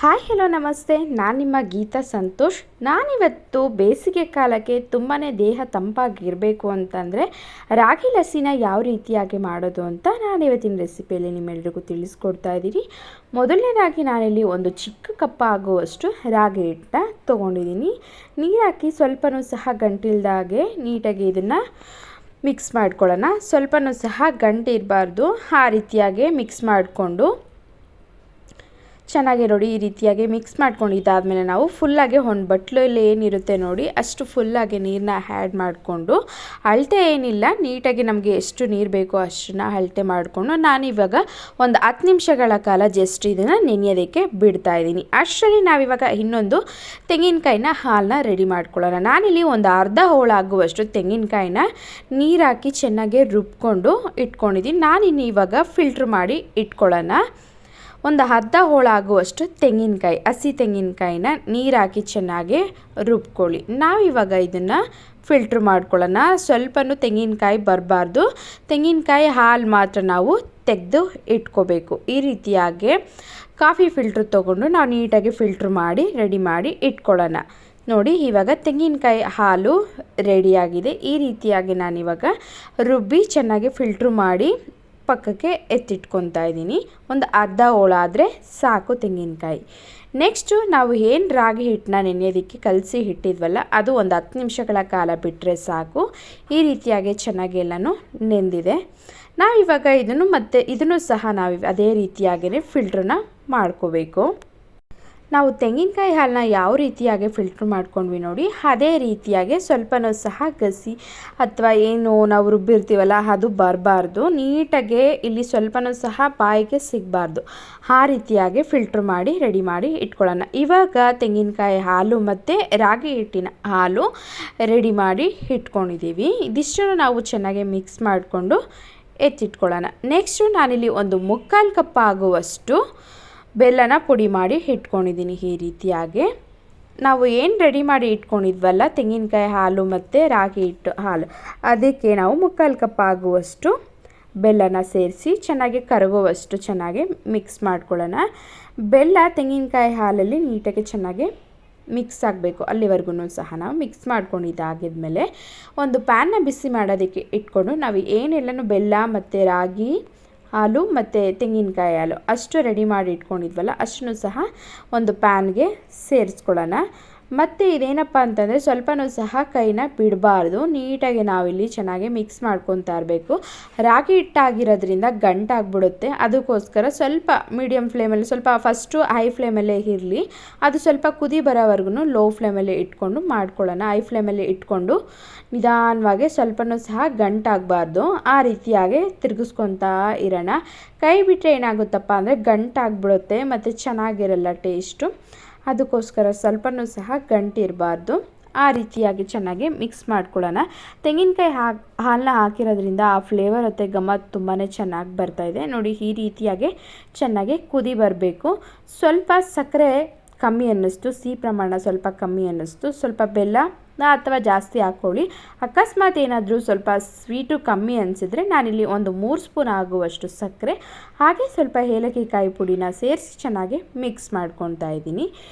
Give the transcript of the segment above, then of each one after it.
Hi hello ನಮಸ್ತೆ, ನಾನು ನಿಮ್ಮ ಗೀತಾ ಸಂತೋಷ್. ನಾನಿವತ್ತು ಬೇಸಿಗೆ ಕಾಲಕ್ಕೆ ತುಂಬಾ ದೇಹ ತಂಪಾಗಿರಬೇಕು ಅಂತಂದರೆ ರಾಗಿ ಲಸ್ಸಿನ ಯಾವ ರೀತಿಯಾಗಿ ಮಾಡೋದು ಅಂತ ನಾನು ಇವತ್ತಿನ ರೆಸಿಪಿಯಲ್ಲಿ ನಿಮ್ಮೆಲ್ಲರಿಗೂ ತಿಳಿಸ್ಕೊಡ್ತಾ ಇದ್ದೀನಿ. ಮೊದಲನೇದಾಗಿ ನಾನಿಲ್ಲಿ ಒಂದು ಚಿಕ್ಕ ಕಪ್ಪ ಆಗುವಷ್ಟು ರಾಗಿ ಹಿಟ್ಟನ್ನ ತೊಗೊಂಡಿದ್ದೀನಿ. ನೀರು ಹಾಕಿ ಸ್ವಲ್ಪನೂ ಸಹ ಗಂಟಿಲ್ದಾಗೆ ನೀಟಾಗಿ ಇದನ್ನು ಮಿಕ್ಸ್ ಮಾಡ್ಕೊಳ್ಳೋಣ. ಸ್ವಲ್ಪನೂ ಸಹ ಗಂಟು ಇರಬಾರ್ದು, ಆ ರೀತಿಯಾಗಿ ಮಿಕ್ಸ್ ಮಾಡಿಕೊಂಡು ಚೆನ್ನಾಗಿ ನೋಡಿ ಈ ರೀತಿಯಾಗಿ ಮಿಕ್ಸ್ ಮಾಡ್ಕೊಂಡಿದ್ದಾದಮೇಲೆ ನಾವು ಫುಲ್ಲಾಗಿ ಒಂದು ಬಟ್ಲಲ್ಲಿ ಏನಿರುತ್ತೆ ನೋಡಿ ಅಷ್ಟು ಫುಲ್ಲಾಗಿ ನೀರನ್ನ ಆ್ಯಡ್ ಮಾಡಿಕೊಂಡು, ಅಳತೆ ಏನಿಲ್ಲ, ನೀಟಾಗಿ ನಮಗೆ ಎಷ್ಟು ನೀರು ಬೇಕೋ ಅಷ್ಟನ್ನ ಅಳತೆ ಮಾಡಿಕೊಂಡು ನಾನಿವಾಗ ಒಂದು 10 ನಿಮಿಷಗಳ ಕಾಲ ಜಸ್ಟ್ ಇದನ್ನು ನೆನೆಯೋದಕ್ಕೆ ಬಿಡ್ತಾ ಇದ್ದೀನಿ. ಅಷ್ಟರಲ್ಲಿ ನಾವಿವಾಗ ಇನ್ನೊಂದು ತೆಂಗಿನಕಾಯಿನ ಹಾಲನ್ನ ರೆಡಿ ಮಾಡ್ಕೊಳ್ಳೋಣ. ನಾನಿಲ್ಲಿ ಒಂದು ಅರ್ಧ ಹೋಳಾಗುವಷ್ಟು ತೆಂಗಿನಕಾಯಿನ ನೀರು ಹಾಕಿ ಚೆನ್ನಾಗಿ ರುಬ್ಕೊಂಡು ಇಟ್ಕೊಂಡಿದ್ದೀನಿ. ನಾನಿನ್ನು ಇವಾಗ ಫಿಲ್ಟ್ರ್ ಮಾಡಿ ಇಟ್ಕೊಳ್ಳೋಣ. ಒಂದು ಅರ್ಧ ಹೋಳಾಗುವಷ್ಟು ತೆಂಗಿನಕಾಯಿ, ಹಸಿ ತೆಂಗಿನಕಾಯಿನ ನೀರು ಹಾಕಿ ಚೆನ್ನಾಗಿ ರುಬ್ಕೊಳ್ಳಿ. ನಾವಿವಾಗ ಇದನ್ನು ಫಿಲ್ಟ್ರ್ ಮಾಡ್ಕೊಳ್ಳೋಣ. ಸ್ವಲ್ಪನೂ ತೆಂಗಿನಕಾಯಿ ಬರಬಾರ್ದು, ತೆಂಗಿನಕಾಯಿ ಹಾಲು ಮಾತ್ರ ನಾವು ತೆಗೆದು ಇಟ್ಕೋಬೇಕು. ಈ ರೀತಿಯಾಗಿ ಕಾಫಿ ಫಿಲ್ಟ್ರ್ ತೊಗೊಂಡು ನಾವು ನೀಟಾಗಿ ಫಿಲ್ಟ್ರ್ ಮಾಡಿ ರೆಡಿ ಮಾಡಿ ಇಟ್ಕೊಳ್ಳೋಣ. ನೋಡಿ ಇವಾಗ ತೆಂಗಿನಕಾಯಿ ಹಾಲು ರೆಡಿಯಾಗಿದೆ. ಈ ರೀತಿಯಾಗಿ ನಾನಿವಾಗ ರುಬ್ಬಿ ಚೆನ್ನಾಗಿ ಫಿಲ್ಟ್ರ್ ಮಾಡಿ ಪಕ್ಕಕ್ಕೆ ಎತ್ತಿಟ್ಕೊತಾ ಇದ್ದೀನಿ. ಒಂದು ಅರ್ಧ ಹೋಳಾದರೆ ಸಾಕು ತೆಂಗಿನಕಾಯಿ. ನೆಕ್ಸ್ಟು ನಾವು ಏನು ರಾಗಿ ಹಿಟ್ಟನ್ನ ನೆನೆಯೋದಕ್ಕೆ ಕಲಸಿ ಇಟ್ಟಿದ್ವಲ್ಲ, ಅದು ಒಂದು 10 ನಿಮಿಷಗಳ ಕಾಲ ಬಿಟ್ಟರೆ ಸಾಕು. ಈ ರೀತಿಯಾಗಿ ಚೆನ್ನಾಗಿ ಎಲ್ಲನೂ ನೆಂದಿದೆ. ನಾವಿವಾಗ ಇದನ್ನು ಸಹ ನಾವು ಅದೇ ರೀತಿಯಾಗಿಯೇ ಫಿಲ್ಟ್ರನ್ನ ಮಾಡ್ಕೋಬೇಕು. ನಾವು ತೆಂಗಿನಕಾಯಿ ಹಾಲನ್ನ ಯಾವ ರೀತಿಯಾಗಿ ಫಿಲ್ಟ್ರ್ ಮಾಡ್ಕೊಂಡ್ವಿ ನೋಡಿ, ಅದೇ ರೀತಿಯಾಗಿ ಸ್ವಲ್ಪನೂ ಸಹ ಗಸಿ ಅಥವಾ ಏನು ನಾವು ರುಬ್ಬಿರ್ತೀವಲ್ಲ ಅದು ಬರಬಾರ್ದು. ನೀಟಾಗೆ ಇಲ್ಲಿ ಸ್ವಲ್ಪನೂ ಸಹ ಬಾಯಿಗೆ ಸಿಗಬಾರ್ದು. ಆ ರೀತಿಯಾಗಿ ಫಿಲ್ಟ್ರ್ ಮಾಡಿ ರೆಡಿ ಮಾಡಿ ಇಟ್ಕೊಳ್ಳೋಣ. ಇವಾಗ ತೆಂಗಿನಕಾಯಿ ಹಾಲು ಮತ್ತು ರಾಗಿ ಹಿಟ್ಟಿನ ಹಾಲು ರೆಡಿ ಮಾಡಿ ಇಟ್ಕೊಂಡಿದ್ದೀವಿ. ಇದಿಷ್ಟನ್ನು ನಾವು ಚೆನ್ನಾಗಿ ಮಿಕ್ಸ್ ಮಾಡಿಕೊಂಡು ಎತ್ತಿಟ್ಕೊಳ್ಳೋಣ. ನೆಕ್ಸ್ಟು ನಾನಿಲ್ಲಿ ಒಂದು 3/4 ಕಪ್ ಆಗುವಷ್ಟು ಬೆಲ್ಲನ ಪುಡಿ ಮಾಡಿ ಇಟ್ಕೊಂಡಿದ್ದೀನಿ. ಈ ರೀತಿಯಾಗಿ ನಾವು ಏನು ರೆಡಿ ಮಾಡಿ ಇಟ್ಕೊಂಡಿದ್ವಲ್ಲ ತೆಂಗಿನಕಾಯಿ ಹಾಲು ಮತ್ತು ರಾಗಿ ಹಿಟ್ಟು ಹಾಲು, ಅದಕ್ಕೆ ನಾವು 3/4 ಕಪ್ ಆಗುವಷ್ಟು ಬೆಲ್ಲನ ಸೇರಿಸಿ ಚೆನ್ನಾಗಿ ಕರಗುವಷ್ಟು ಚೆನ್ನಾಗಿ ಮಿಕ್ಸ್ ಮಾಡ್ಕೊಳ್ಳೋಣ. ಬೆಲ್ಲ ತೆಂಗಿನಕಾಯಿ ಹಾಲಲ್ಲಿ ನೀಟಾಗಿ ಚೆನ್ನಾಗಿ ಮಿಕ್ಸ್ ಆಗಬೇಕು. ಅಲ್ಲಿವರೆಗೂ ಸಹ ನಾವು ಮಿಕ್ಸ್ ಮಾಡ್ಕೊಂಡಿದ್ದಾಗಿದ್ಮೇಲೆ ಒಂದು ಪ್ಯಾನ್ನ ಬಿಸಿ ಮಾಡೋದಕ್ಕೆ ಇಟ್ಕೊಂಡು ನಾವು ಏನೆಲ್ಲನೂ ಬೆಲ್ಲ ಮತ್ತು ರಾಗಿ ಹಾಲು ಮತ್ತು ತೆಂಗಿನಕಾಯಿ ಹಾಲು ಅಷ್ಟು ರೆಡಿ ಮಾಡಿ ಇಟ್ಕೊಂಡಿದ್ವಲ್ಲ ಅಷ್ಟನ್ನು ಸಹ ಒಂದು ಪ್ಯಾನ್ಗೆ ಸೇರಿಸ್ಕೊಳ್ಳೋಣ. ಮತ್ತು ಇದೇನಪ್ಪ ಅಂತಂದರೆ ಸ್ವಲ್ಪನೂ ಸಹ ಕೈನ ಬಿಡಬಾರ್ದು. ನೀಟಾಗಿ ನಾವಿಲ್ಲಿ ಚೆನ್ನಾಗಿ ಮಿಕ್ಸ್ ಮಾಡ್ಕೊತಾ ಇರಬೇಕು. ರಾಗಿ ಹಿಟ್ಟಾಗಿರೋದ್ರಿಂದ ಗಂಟಾಗ್ಬಿಡುತ್ತೆ. ಅದಕ್ಕೋಸ್ಕರ ಸ್ವಲ್ಪ ಮೀಡಿಯಮ್ ಫ್ಲೇಮಲ್ಲಿ, ಸ್ವಲ್ಪ ಫಸ್ಟು ಹೈ ಫ್ಲೇಮಲ್ಲೇ ಇರಲಿ. ಅದು ಸ್ವಲ್ಪ ಕುದಿ ಬರೋವರೆಗೂ ಲೋ ಫ್ಲೇಮಲ್ಲಿ ಇಟ್ಕೊಂಡು ಮಾಡ್ಕೊಳ್ಳೋಣ. ಹೈ ಫ್ಲೇಮಲ್ಲಿ ಇಟ್ಕೊಂಡು ನಿಧಾನವಾಗಿ, ಸ್ವಲ್ಪನೂ ಸಹ ಗಂಟಾಗಬಾರ್ದು, ಆ ರೀತಿಯಾಗಿ ತಿರುಗಿಸ್ಕೊತಾ ಇರೋಣ. ಕೈ ಬಿಟ್ಟರೆ ಏನಾಗುತ್ತಪ್ಪ ಅಂದರೆ ಗಂಟಾಗ್ಬಿಡುತ್ತೆ ಮತ್ತು ಚೆನ್ನಾಗಿರಲ್ಲ ಟೇಸ್ಟು. ಅದಕ್ಕೋಸ್ಕರ ಸ್ವಲ್ಪನೂ ಸಹ ಗಂಟಿರಬಾರ್ದು. ಆ ರೀತಿಯಾಗಿ ಚೆನ್ನಾಗಿ ಮಿಕ್ಸ್ ಮಾಡ್ಕೊಳ್ಳೋಣ. ತೆಂಗಿನಕಾಯಿ ಹಾಲನ್ನ ಹಾಕಿರೋದ್ರಿಂದ ಆ ಫ್ಲೇವರ್ ಮತ್ತು ಘಮ ತುಂಬಾ ಚೆನ್ನಾಗಿ ಬರ್ತಾಯಿದೆ ನೋಡಿ. ಈ ರೀತಿಯಾಗಿ ಚೆನ್ನಾಗಿ ಕುದಿ ಬರಬೇಕು. ಸ್ವಲ್ಪ ಸಕ್ಕರೆ ಕಮ್ಮಿ ಅನ್ನಿಸ್ತು, ಸಿಹಿ ಪ್ರಮಾಣ ಸ್ವಲ್ಪ ಕಮ್ಮಿ ಅನ್ನಿಸ್ತು. ಸ್ವಲ್ಪ ಬೆಲ್ಲ ಅಥವಾ ಜಾಸ್ತಿ ಹಾಕ್ಕೊಳ್ಳಿ. ಅಕಸ್ಮಾತ್ ಏನಾದರೂ ಸ್ವಲ್ಪ ಸ್ವೀಟು ಕಮ್ಮಿ ಅನಿಸಿದರೆ ನಾನಿಲ್ಲಿ ಒಂದು 3 ಸ್ಪೂನ್ ಆಗುವಷ್ಟು ಸಕ್ಕರೆ ಹಾಗೆ ಸ್ವಲ್ಪ ಏಲಕ್ಕಿ ಕಾಯಿ ಪುಡಿನ ಸೇರಿಸಿ ಚೆನ್ನಾಗಿ ಮಿಕ್ಸ್ ಮಾಡ್ಕೊತಾ ಇದ್ದೀನಿ.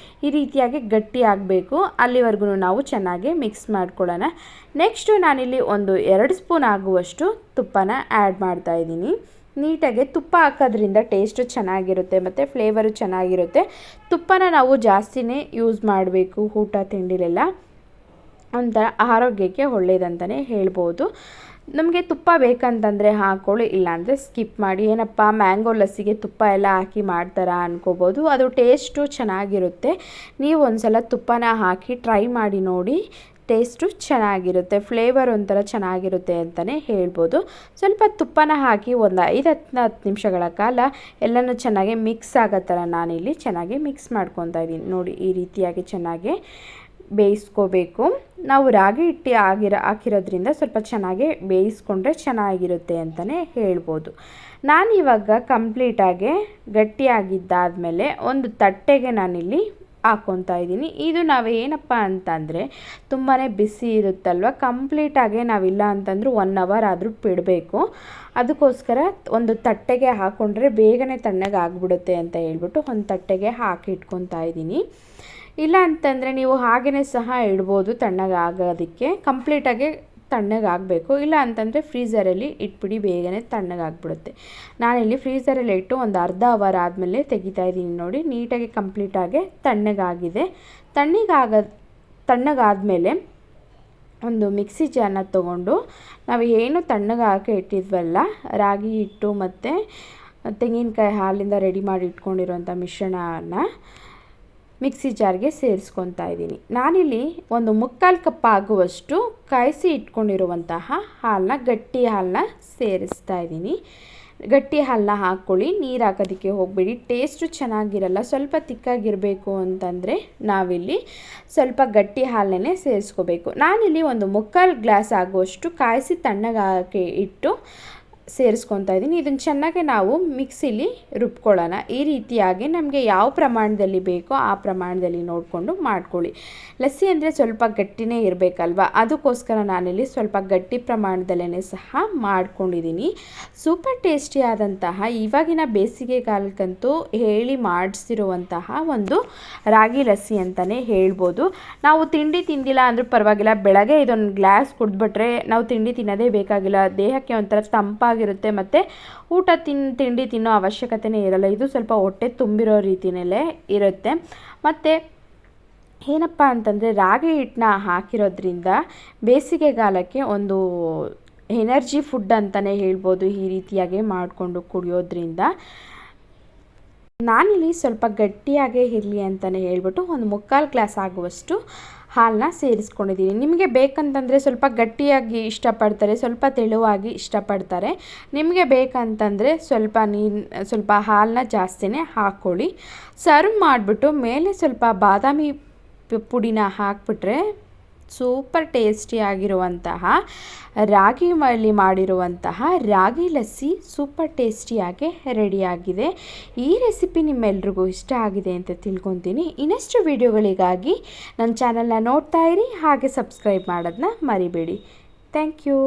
ಈ ರೀತಿಯಾಗಿ ಗಟ್ಟಿ ಆಗಬೇಕು. ಅಲ್ಲಿವರೆಗೂ ನಾವು ಚೆನ್ನಾಗಿ ಮಿಕ್ಸ್ ಮಾಡ್ಕೊಳ್ಳೋಣ. ನೆಕ್ಸ್ಟು ನಾನಿಲ್ಲಿ ಒಂದು 2 ಸ್ಪೂನ್ ಆಗುವಷ್ಟು ತುಪ್ಪನ ಆ್ಯಡ್ ಮಾಡ್ತಾಯಿದ್ದೀನಿ. ನೀಟಾಗಿ ತುಪ್ಪ ಹಾಕೋದ್ರಿಂದ ಟೇಸ್ಟು ಚೆನ್ನಾಗಿರುತ್ತೆ ಮತ್ತು ಫ್ಲೇವರು ಚೆನ್ನಾಗಿರುತ್ತೆ. ತುಪ್ಪನ ನಾವು ಜಾಸ್ತಿನೇ ಯೂಸ್ ಮಾಡಬೇಕು. ಊಟ ತಿಂಡಿಲೆಲ್ಲ ಒಂಥರ ಆರೋಗ್ಯಕ್ಕೆ ಒಳ್ಳೆಯದಂತಲೇ ಹೇಳ್ಬೋದು. ನಮಗೆ ತುಪ್ಪ ಬೇಕಂತಂದರೆ ಹಾಕ್ಕೊಳ್ಳಿ, ಇಲ್ಲಾಂದರೆ ಸ್ಕಿಪ್ ಮಾಡಿ. ಏನಪ್ಪ ಮ್ಯಾಂಗೋ ಲಸ್ಸಿಗೆ ತುಪ್ಪ ಎಲ್ಲ ಹಾಕಿ ಮಾಡ್ತಾರಾ ಅನ್ಕೋಬೋದು. ಅದು ಟೇಸ್ಟು ಚೆನ್ನಾಗಿರುತ್ತೆ. ನೀವು ಒಂದು ಸಲ ತುಪ್ಪನ ಹಾಕಿ ಟ್ರೈ ಮಾಡಿ ನೋಡಿ, ಟೇಸ್ಟು ಚೆನ್ನಾಗಿರುತ್ತೆ, ಫ್ಲೇವರ್ ಒಂಥರ ಚೆನ್ನಾಗಿರುತ್ತೆ ಅಂತಲೇ ಹೇಳ್ಬೋದು. ಸ್ವಲ್ಪ ತುಪ್ಪನ ಹಾಕಿ ಒಂದು 5-10 ನಿಮಿಷಗಳ ಕಾಲ ಎಲ್ಲನೂ ಚೆನ್ನಾಗಿ ಮಿಕ್ಸ್ ಆಗೋ ಥರ ನಾನಿಲ್ಲಿ ಚೆನ್ನಾಗಿ ಮಿಕ್ಸ್ ಮಾಡ್ಕೊತಾ ಇದ್ದೀನಿ. ನೋಡಿ ಈ ರೀತಿಯಾಗಿ ಚೆನ್ನಾಗಿ ಬೇಯಿಸ್ಕೋಬೇಕು. ನಾವು ರಾಗಿ ಹಿಟ್ಟು ಹಾಕಿರೋದ್ರಿಂದ ಸ್ವಲ್ಪ ಚೆನ್ನಾಗಿ ಬೇಯಿಸ್ಕೊಂಡ್ರೆ ಚೆನ್ನಾಗಿರುತ್ತೆ ಅಂತಲೇ ಹೇಳ್ಬೋದು. ನಾನಿವಾಗ ಕಂಪ್ಲೀಟಾಗಿ ಗಟ್ಟಿಯಾಗಿದ್ದಾದಮೇಲೆ ಒಂದು ತಟ್ಟೆಗೆ ನಾನಿಲ್ಲಿ ಹಾಕ್ಕೊತಾ ಇದ್ದೀನಿ. ಇದು ನಾವೇನಪ್ಪ ಅಂತಂದರೆ ತುಂಬಾ ಬಿಸಿ ಇರುತ್ತಲ್ವ, ಕಂಪ್ಲೀಟಾಗಿ ನಾವಿಲ್ಲ ಅಂತಂದರೂ 1 ಅವರ್ ಆದರೂ ಬಿಡಬೇಕು. ಅದಕ್ಕೋಸ್ಕರ ಒಂದು ತಟ್ಟೆಗೆ ಹಾಕ್ಕೊಂಡ್ರೆ ಬೇಗನೆ ತಣ್ಣಗೆ ಆಗಿಬಿಡುತ್ತೆ ಅಂತ ಹೇಳ್ಬಿಟ್ಟು ಒಂದು ತಟ್ಟೆಗೆ ಹಾಕಿ ಇಟ್ಕೊತಾ ಇದ್ದೀನಿ. ಇಲ್ಲ ಅಂತಂದರೆ ನೀವು ಹಾಗೇ ಸಹ ಇಡ್ಬೋದು ತಣ್ಣಗಾಗೋದಕ್ಕೆ, ಕಂಪ್ಲೀಟಾಗಿ ತಣ್ಣಗಾಗಬೇಕು. ಇಲ್ಲ ಅಂತಂದರೆ ಫ್ರೀಝರಲ್ಲಿ ಇಟ್ಬಿಡಿ, ಬೇಗನೆ ತಣ್ಣಗಾಗ್ಬಿಡುತ್ತೆ. ನಾನಿಲ್ಲಿ ಫ್ರೀಝರಲ್ಲಿ ಇಟ್ಟು ಒಂದು ಅರ್ಧ ಅವರ್ ಆದಮೇಲೆ ತೆಗಿತಾ ಇದ್ದೀನಿ. ನೋಡಿ ನೀಟಾಗಿ ಕಂಪ್ಲೀಟಾಗಿ ತಣ್ಣಗಾಗಿದೆ. ತಣ್ಣಗಾದಮೇಲೆ ಒಂದು ಮಿಕ್ಸಿ ಜಾರ್ನ ತೊಗೊಂಡು ನಾವು ಏನು ತಣ್ಣಗೆ ಹಾಕಿ ಇಟ್ಟಿದ್ವಲ್ಲ ರಾಗಿ ಹಿಟ್ಟು ಮತ್ತು ತೆಂಗಿನಕಾಯಿ ಹಾಲಿಂದ ರೆಡಿ ಮಾಡಿ ಇಟ್ಕೊಂಡಿರೋಂಥ ಮಿಶ್ರಣನ ಮಿಕ್ಸಿ ಜಾರ್ಗೆ ಸೇರಿಸ್ಕೊತಾ ಇದ್ದೀನಿ. ನಾನಿಲ್ಲಿ ಒಂದು 3/4 ಕಪ್ ಆಗುವಷ್ಟು ಕಾಯಿಸಿ ಇಟ್ಕೊಂಡಿರುವಂತಹ ಗಟ್ಟಿ ಹಾಲನ್ನ ಸೇರಿಸ್ತಾ ಇದ್ದೀನಿ. ಗಟ್ಟಿ ಹಾಲನ್ನ ಹಾಕ್ಕೊಳ್ಳಿ, ನೀರು ಹಾಕೋದಕ್ಕೆ ಹೋಗಬೇಡಿ, ಟೇಸ್ಟು ಚೆನ್ನಾಗಿರಲ್ಲ. ಸ್ವಲ್ಪ ತಿಕ್ಕಾಗಿರಬೇಕು ಅಂತಂದರೆ ನಾವಿಲ್ಲಿ ಸ್ವಲ್ಪ ಗಟ್ಟಿ ಹಾಲನ್ನೇ ಸೇರಿಸ್ಕೋಬೇಕು. ನಾನಿಲ್ಲಿ ಒಂದು 3/4 ಗ್ಲಾಸ್ ಆಗುವಷ್ಟು ಕಾಯಿಸಿ ತಣ್ಣಗೆ ಹಾಕಿ ಇಟ್ಟು ಸೇರಿಸ್ಕೊತಾ ಇದ್ದೀನಿ. ಇದನ್ನು ಚೆನ್ನಾಗಿ ನಾವು ಮಿಕ್ಸಿಲಿ ರುಬ್ಕೊಳ್ಳೋಣ. ಈ ರೀತಿಯಾಗಿ ನಮಗೆ ಯಾವ ಪ್ರಮಾಣದಲ್ಲಿ ಬೇಕೋ ಆ ಪ್ರಮಾಣದಲ್ಲಿ ನೋಡಿಕೊಂಡು ಮಾಡ್ಕೊಳ್ಳಿ. ಲಸ್ಸಿ ಅಂದರೆ ಸ್ವಲ್ಪ ಗಟ್ಟಿನೇ ಇರಬೇಕಲ್ವ, ಅದಕ್ಕೋಸ್ಕರ ನಾನಿಲ್ಲಿ ಸ್ವಲ್ಪ ಗಟ್ಟಿ ಪ್ರಮಾಣದಲ್ಲೇ ಸಹ ಮಾಡ್ಕೊಂಡಿದ್ದೀನಿ. ಸೂಪರ್ ಟೇಸ್ಟಿಯಾದಂತಹ ಇವಾಗಿನ ಬೇಸಿಗೆ ಕಾಲಕ್ಕಂತೂ ಹೇಳಿ ಮಾಡಿಸಿರುವಂತಹ ಒಂದು ರಾಗಿ ಲಸ್ಸಿ ಅಂತಲೇ ಹೇಳ್ಬೋದು. ನಾವು ತಿಂಡಿ ತಿಂದಿಲ್ಲ ಅಂದರೂ ಪರವಾಗಿಲ್ಲ, ಬೆಳಗ್ಗೆ ಇದೊಂದು ಗ್ಲಾಸ್ ಕುಡಿದ್ಬಿಟ್ರೆ ನಾವು ತಿಂಡಿ ತಿನ್ನೋದೇ ಬೇಕಾಗಿಲ್ಲ. ದೇಹಕ್ಕೆ ಒಂಥರ ತಂಪಾಗಿರುತ್ತೆ ಮತ್ತು ತಿಂಡಿ ತಿನ್ನೋ ಅವಶ್ಯಕತೆನೇ ಇರಲ್ಲ. ಇದು ಸ್ವಲ್ಪ ಹೊಟ್ಟೆ ತುಂಬಿರೋ ರೀತಿಯಲ್ಲೇ ಇರುತ್ತೆ. ಮತ್ತು ಏನಪ್ಪ ಅಂತಂದರೆ ರಾಗಿ ಹಿಟ್ಟನ್ನ ಹಾಕಿರೋದ್ರಿಂದ ಬೇಸಿಗೆಗಾಲಕ್ಕೆ ಒಂದು ಎನರ್ಜಿ ಫುಡ್ ಅಂತಲೇ ಹೇಳ್ಬೋದು. ಈ ರೀತಿಯಾಗಿ ಮಾಡಿಕೊಂಡು ಕುಡಿಯೋದ್ರಿಂದ ನಾನಿಲ್ಲಿ ಸ್ವಲ್ಪ ಗಟ್ಟಿಯಾಗೇ ಇರಲಿ ಅಂತಲೇ ಹೇಳ್ಬಿಟ್ಟು ಒಂದು 3/4 ಗ್ಲಾಸ್ ಆಗುವಷ್ಟು ಹಾಲನ್ನ ಸೇರಿಸ್ಕೊಂಡಿದ್ದೀನಿ. ನಿಮಗೆ ಬೇಕಂತಂದರೆ ಸ್ವಲ್ಪ ಗಟ್ಟಿಯಾಗಿ ಇಷ್ಟಪಡ್ತಾರೆ, ಸ್ವಲ್ಪ ತೆಳುವಾಗಿ ಇಷ್ಟಪಡ್ತಾರೆ. ನಿಮಗೆ ಬೇಕಂತಂದರೆ ಸ್ವಲ್ಪ ಹಾಲನ್ನ ಜಾಸ್ತಿನೇ ಹಾಕ್ಕೊಳ್ಳಿ. ಸರ್ವ್ ಮಾಡಿಬಿಟ್ಟು ಮೇಲೆ ಸ್ವಲ್ಪ ಬಾದಾಮಿ ಪುಡಿನ ಹಾಕಿಬಿಟ್ರೆ ಸೂಪರ್ ಟೇಸ್ಟಿಯಾಗಿರುವಂತಹ ರಾಗಿಯಲ್ಲಿ ಮಾಡಿರುವಂತಹ ರಾಗಿ ಲಸ್ಸಿ ಸೂಪರ್ ಟೇಸ್ಟಿಯಾಗಿ ರೆಡಿಯಾಗಿದೆ. ಈ ರೆಸಿಪಿ ನಿಮ್ಮೆಲ್ರಿಗೂ ಇಷ್ಟ ಆಗಿದೆ ಅಂತ ತಿಳ್ಕೊತೀನಿ. ಇನ್ನಷ್ಟು ವಿಡಿಯೋಗಳಿಗಾಗಿ ನನ್ನ ಚಾನಲ್ನ ನೋಡ್ತಾ ಇರಿ, ಹಾಗೆ ಸಬ್ಸ್ಕ್ರೈಬ್ ಮಾಡೋದನ್ನ ಮರಿಬೇಡಿ. Thank you.